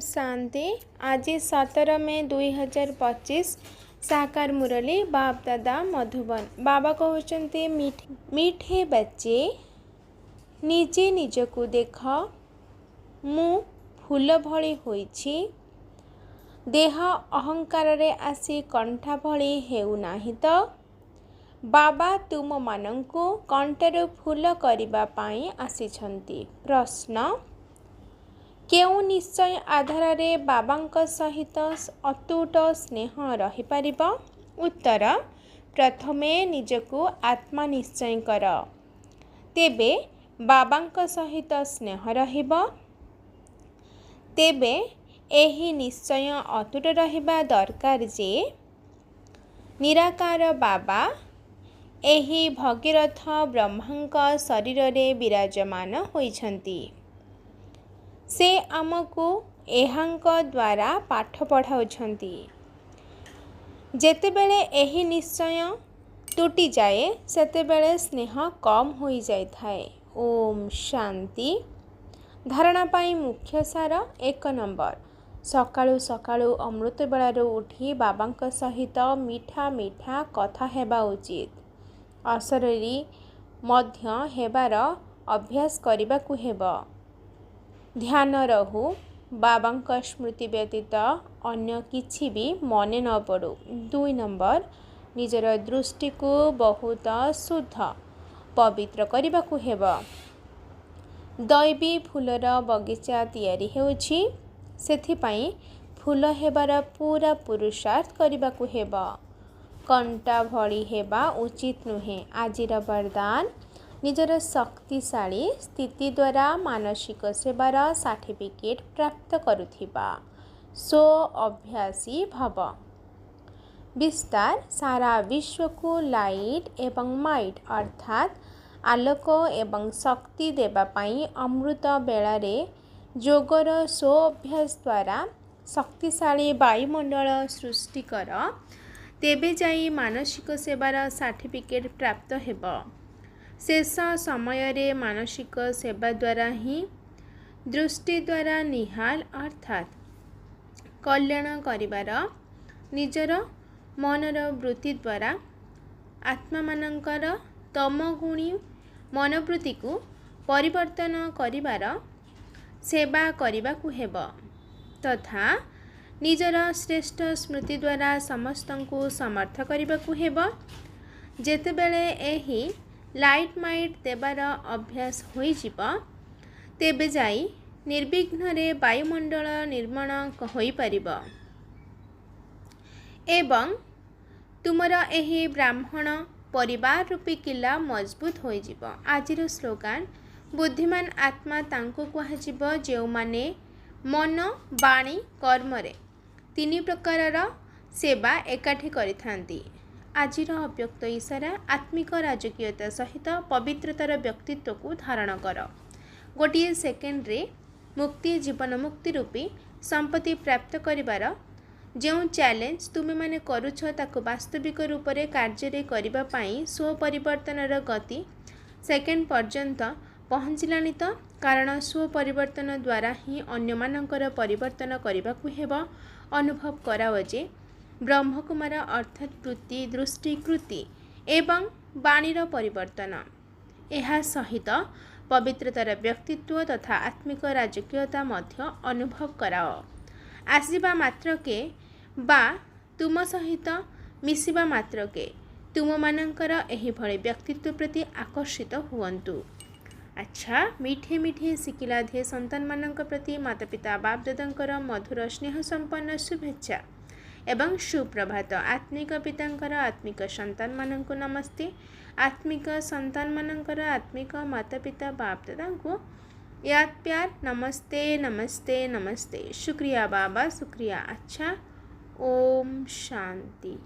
शांति। आज 17 मई 2025 साकार मुरली बाप दादा मधुबन। बाबा कहते मीठे बच्चे निजे निजकु देख मु फूल भली होइछि, देह अहंकार रे आसी कंठा भली हेउ नाही तो। बाबा तुम मानंकु कंठर फूल करिबा पाई आसीछंती। प्रश्न, केउ निश्चय आधार रे बाबांक सहित अतुट स्नेह रही पारिबो? उत्तर, प्रथमे निजकु आत्मा निश्चय कर, तेबे बाबांक सहित स्नेह रहिबो। तेबे एही निश्चय अतुट रहिबा दरकार जे निराकार बाबा एही भगीरथ ब्रह्मांक शरीर रे विराजमान होइछंती। से आमको एहांक द्वारा पाठ पढ़ाउछंती। जेतेबेले एही निश्चय टूटी जाए सेतेबेले स्नेह कम होई जाय थाए। ओम शांति। धारणा पाई मुख्य सार। 1 नंबर, सकाळु सकाळु अमृत बेलारू उठी बाबांक सहित मीठा मीठा कथा हेबा उचित। असररी मध्य हेबार अभ्यास करिबाकु हेबो। ध्यान रहू बाबांक स्मृति व्यतीत अन्य किछि भी मने न पड़ू। 2 नंबर, निजर दृष्टि को बहुत शुद्ध पवित्र करिबाकु हेबो। दैवी फूलर बगीचा तैयारी हेउछि, सेथिपाई फूल हेबार पूरा पुरुषार्थ करिबाकु हेबो। कंटा भली हेबा उचित नुहे। आजिर वरदान, निजर शक्तिशाली स्थिति द्वारा मानसिक सेवार सर्टिफिकेट प्राप्त करुथिबा सो अभ्यासी भव। विस्तार, सारा विश्व को लाइट एवं माइट अर्थात आलोक एवं शक्ति देवा पाई अमृत बेलारे जोगर सो अभ्यास द्वारा शक्तिशाली वायुमंडल सृष्टि कर, तेबे जाई मानसिक सेवार सर्टिफिकेट प्राप्त हेबो। शेष समय रे मानसिक सेवा द्वारा ही दृष्टि द्वारा निहाल अर्थात कल्याण करिवार निजर मनर वृत्ति द्वारा आत्मा मानकर तमगुणी मनोवृत्ति को परिवर्तन करिवार सेवा करिबाकु हेबो तथा निजर श्रेष्ठ स्मृति द्वारा समस्तंकु समर्थ करिबाकु हेबो। जेतेबेले एही लाइट माइट देवार अभ्यास होई जिवो, तेबे जाई निर्विघ्न रे वायुमंडल निर्माण होई परिबो एवं तुमर एही ब्राह्मण परिवार रूपी किला मजबूत होई जिवो। आजिर स्लोगान, बुद्धिमान आत्मा तांको कुहाजिवो जेउ माने मन बाणी कर्म रे 3 प्रकारर सेवा एकाठी करिथांती। आजिर अव्यक्त इशारा, आत्मिक राजकीयता सहित पवित्रतार व्यक्तित्व को धारण कर। गोटे सेकेंड रे मुक्ति जीवन मुक्ति रूपी संपत्ति प्राप्त करिवार जो चैलेंज तुमे माने करूछ ताको वास्तविक रूप रे कार्य रे करिबा पाई स्व परिवर्तनर गति सेकेंड पर्यंत पहुँचलानी तो, कारण स्व परिवर्तन द्वारा ही अन्य मानकर परिवर्तन करिबाकु हेबो। अनुभव कराओ जे ब्रह्मकुमार अर्थात वृत्ति दृष्टि कृति एवं वाणीर परिवर्तन, एहा सहित पवित्रतार व्यक्तित्व तथा आत्मिक राजकीयता मध्य अनुभव कराओ। आसीबा मात्रके बा तुम सहित मिसिबा मात्रके तुम मानकर एही भଳି व्यक्तित्व प्रति आकर्षित हुअन्तु। अच्छा, मीठे मीठे शिकिला धे संतान मानक प्रति माता पिता बाप दादांकर मधुर स्नेह संपन्न शुभेच्छा एवं सुप्रभात। आत्मिक पितांकर आत्मिक संतान मानंकु नमस्ते। आत्मिक संतान मानंकर आत्मिक माता पिता बाप दादांकु याद प्यार नमस्ते नमस्ते नमस्ते। शुक्रिया बाबा, शुक्रिया। अच्छा, ओम शांति।